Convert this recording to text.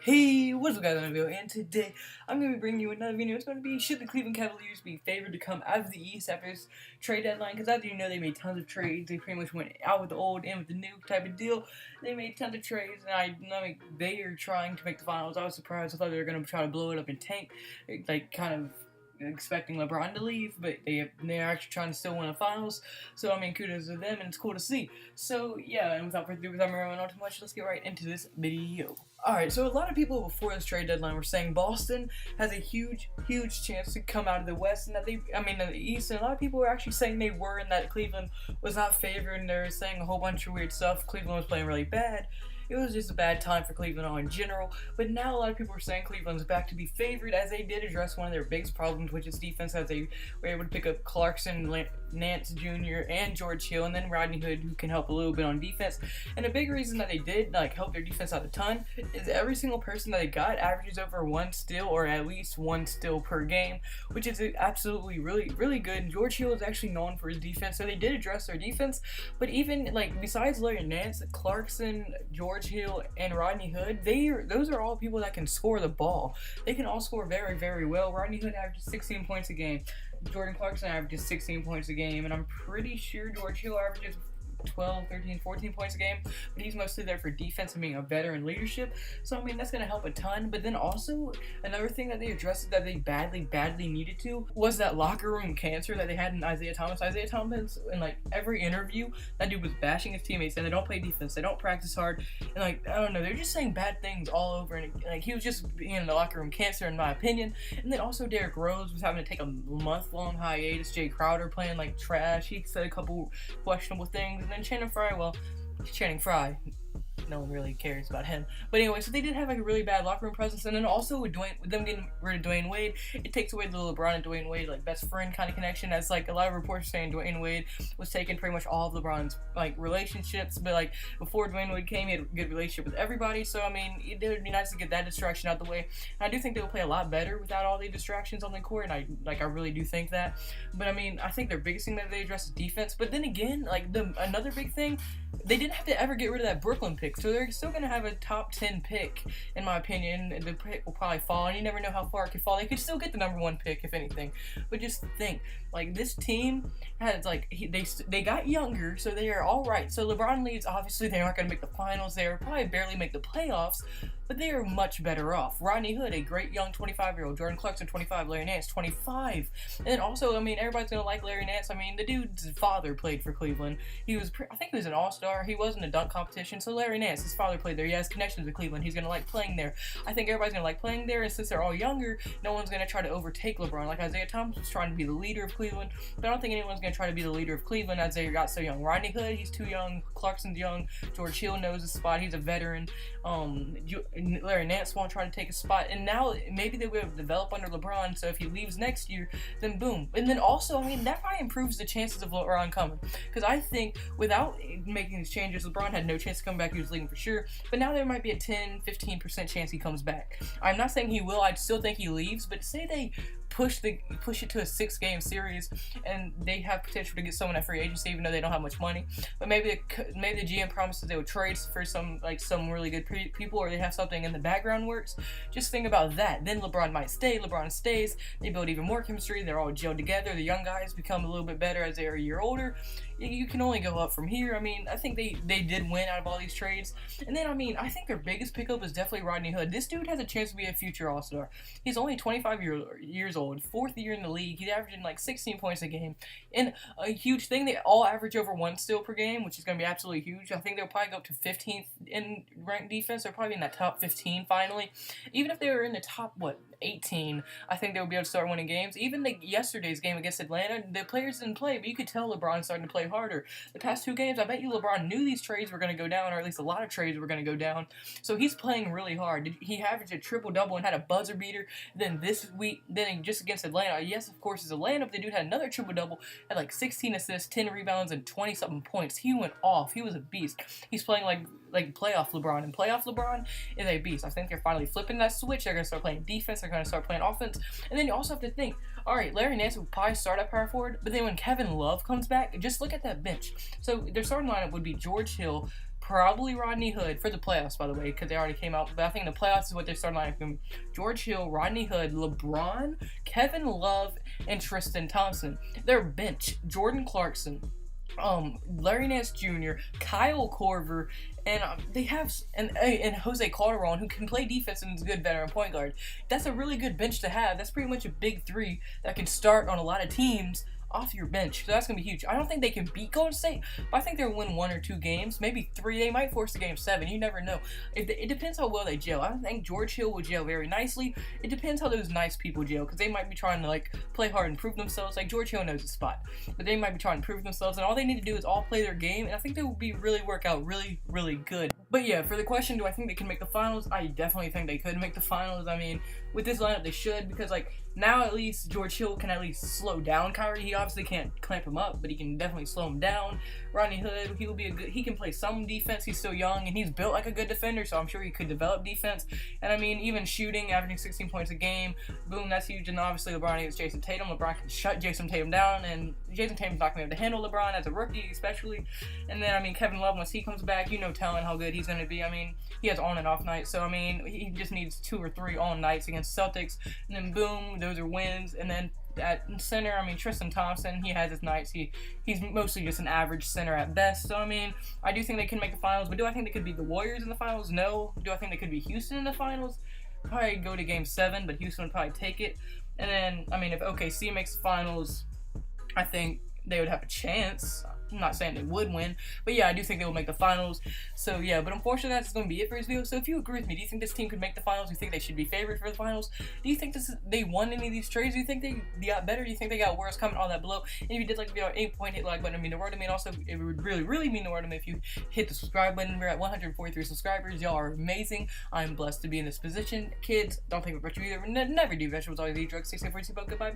Hey, what's up guys, I'm Video, and today I'm going to be bringing you another video. It's going to be, should the Cleveland Cavaliers be favored to come out of the East after this trade deadline? Because as you know, they made tons of trades. They pretty much went out with the old, in with the new type of deal. They made tons of trades, and they are trying to make the finals. I was surprised. I thought they were going to try to blow it up and tank, like kind of expecting LeBron to leave, but they're actually trying to still win the finals. So I mean, kudos to them, and it's cool to see. So yeah, and without further ado, without me running on too much, let's get right into this video. Alright, so a lot of people before this trade deadline were saying Boston has a huge chance to come out of the West, and that in the East, and a lot of people were actually saying they were, and that Cleveland was not favored, and they were saying a whole bunch of weird stuff. Cleveland was playing really bad. It was just a bad time for Cleveland all in general, but now a lot of people are saying Cleveland's back to be favored, as they did address one of their biggest problems, which is defense, as they were able to pick up Clarkson, Nance Jr., and George Hill, and then Rodney Hood, who can help a little bit on defense. And a big reason that they did help their defense out a ton is every single person that they got averages over 1 steal, or at least 1 steal per game, which is absolutely really good. And George Hill is actually known for his defense, so they did address their defense. But even besides Larry Nance, Clarkson, George Hill, and Rodney Hood, those are all people that can score the ball. They can all score very well. Rodney Hood averages 16 points a game. Jordan Clarkson averages 16 points a game, and I'm pretty sure George Hill averages 12, 13, 14 points a game, but he's mostly there for defense and being a veteran leadership. So I mean, that's going to help a ton. But then also another thing that they addressed that they badly needed to was that locker room cancer that they had in Isaiah Thomas. Isaiah Thomas, in every interview, that dude was bashing his teammates, and they don't play defense, they don't practice hard, and I don't know, they're just saying bad things all over, and he was just being in the locker room cancer in my opinion. And then also Derrick Rose was having to take a month-long hiatus. Jay Crowder playing like trash. He said a couple questionable things. And then Channing Frye, well, he's Channing Frye. No one really cares about him. But anyway, so they did have a really bad locker room presence, and then also with them getting rid of Dwayne Wade, it takes away the LeBron and Dwayne Wade best friend kind of connection. As a lot of reports saying Dwayne Wade was taking pretty much all of LeBron's relationships, but before Dwayne Wade came, he had a good relationship with everybody. So I mean, it would be nice to get that distraction out the way. And I do think they will play a lot better without all the distractions on the court, and I really do think that. But I mean, I think their biggest thing that they address is defense. But then again, another big thing, they didn't have to ever get rid of that Brooklyn pick, so they're still going to have a top 10 pick, in my opinion. The pick will probably fall, and you never know how far it could fall. They could still get the number 1 pick, if anything. But just think, this team has, they got younger, so they are alright. So LeBron leaves, obviously they're not going to make the finals, they'll probably barely make the playoffs, but they are much better off. Rodney Hood, a great young 25-year-old. Jordan Clarkson, 25. Larry Nance, 25. And then also, I mean, everybody's going to like Larry Nance. I mean, the dude's father played for Cleveland. I think he was an all-star. He was in a dunk competition. So Larry Nance, his father played there. He has connections to Cleveland. He's going to like playing there. I think everybody's going to like playing there. And since they're all younger, no one's going to try to overtake LeBron. Isaiah Thomas was trying to be the leader of Cleveland, but I don't think anyone's going to try to be the leader of Cleveland as they got so young. Rodney Hood, he's too young. Clarkson's young. George Hill knows his spot. He's a veteran. Larry Nance won't try to take a spot, and now maybe they will develop under LeBron, so if he leaves next year, then boom. And then also, I mean, that probably improves the chances of LeBron coming, because I think without making these changes, LeBron had no chance to come back. He was leaving for sure, but now there might be a 10-15% chance he comes back. I'm not saying he will. I still think he leaves, but say they push it to a 6-game series, and they have potential to get someone at free agency, even though they don't have much money. But maybe the GM promises they would trade for some really good people, or they have something in the background works. Just think about that. Then LeBron might stay. LeBron stays. They build even more chemistry. They're all gelled together. The young guys become a little bit better as they are a year older. You can only go up from here. I mean, I think they did win out of all these trades. And then, I mean, I think their biggest pickup is definitely Rodney Hood. This dude has a chance to be a future All-Star. He's only 25 years old, 4th year in the league. He's averaging 16 points a game. And a huge thing, they all average over 1 steal per game, which is going to be absolutely huge. I think they'll probably go up to 15th in ranked defense. They're probably in that top 15 finally. Even if they were in the top, 18, I think they would be able to start winning games. Even yesterday's game against Atlanta, the players didn't play, but you could tell LeBron starting to play harder. The past 2 games, I bet you LeBron knew these trades were going to go down, or at least a lot of trades were going to go down. So he's playing really hard. He averaged a triple-double and had a buzzer beater. Then this week, just against Atlanta, yes, of course, it's Atlanta, but the dude had another triple-double, had 16 assists, 10 rebounds, and 20-something points. He went off. He was a beast. He's playing like playoff LeBron, and playoff LeBron is a beast. I think they're finally flipping that switch. They're going to start playing defense. They're going to start playing offense. And then you also have to think, all right, Larry Nance will probably start at power forward, but then when Kevin Love comes back, just look at that bench. So their starting lineup would be George Hill, probably Rodney Hood for the playoffs, by the way, because they already came out. But I think the playoffs is what they're starting lineup from. George Hill, Rodney Hood, LeBron, Kevin Love, and Tristan Thompson. Their bench: Jordan Clarkson, Larry Nance Jr., Kyle Korver, and they have and Jose Calderon, who can play defense and is a good veteran point guard. That's a really good bench to have. That's pretty much a big three that can start on a lot of teams off your bench. So that's going to be huge. I don't think they can beat Golden State, but I think they'll win 1 or 2 games, maybe 3. They might force a game 7. You never know. It depends how well they gel. I don't think George Hill will gel very nicely. It depends how those nice people gel, because they might be trying to like play hard and prove themselves. Like George Hill knows his spot, but they might be trying to prove themselves, and all they need to do is all play their game, and I think they will be really work out really, really good. But yeah, for the question, do I think they can make the finals? I definitely think they could make the finals. I mean, with this lineup, they should, because like now at least George Hill can at least slow down Kyrie. He obviously can't clamp him up, but he can definitely slow him down. Rodney Hood, he can play some defense. He's still young and he's built like a good defender, so I'm sure he could develop defense. And I mean, even shooting, averaging 16 points a game, boom, that's huge. And obviously LeBron against Jason Tatum. LeBron can shut Jason Tatum down, and Jason Tatum's not going to be able to handle LeBron as a rookie, especially. And then I mean, Kevin Love, once he comes back, telling how good he's going to be. I mean, he has on and off nights, so I mean, he just needs 2 or 3 on nights against Celtics, and then boom, those are wins. And then at center, I mean, Tristan Thompson, he has his nights. He's mostly just an average center at best. So I mean, I do think they can make the finals, but do I think they could beat the Warriors in the finals? No. Do I think they could beat Houston in the finals? Probably go to game 7, but Houston would probably take it. And then, I mean, if OKC makes the finals, I think they would have a chance. I'm not saying they would win, but yeah, I do think they will make the finals. So yeah, but unfortunately that's going to be it for this video. So if you agree with me, do you think this team could make the finals? Do you think they should be favored for the finals? Do you think they won any of these trades? Do you think they got better? Do you think they got worse? Comment all that below. And if you did like the video, 8-point hit like button. It would mean the world to me. And also, it would really, really mean the world to me if you hit the subscribe button. We're at 143 subscribers. Y'all are amazing. I'm blessed to be in this position. Kids, don't think about you either. Never do vegetables. Always eat drugs. Stay safe. Goodbye.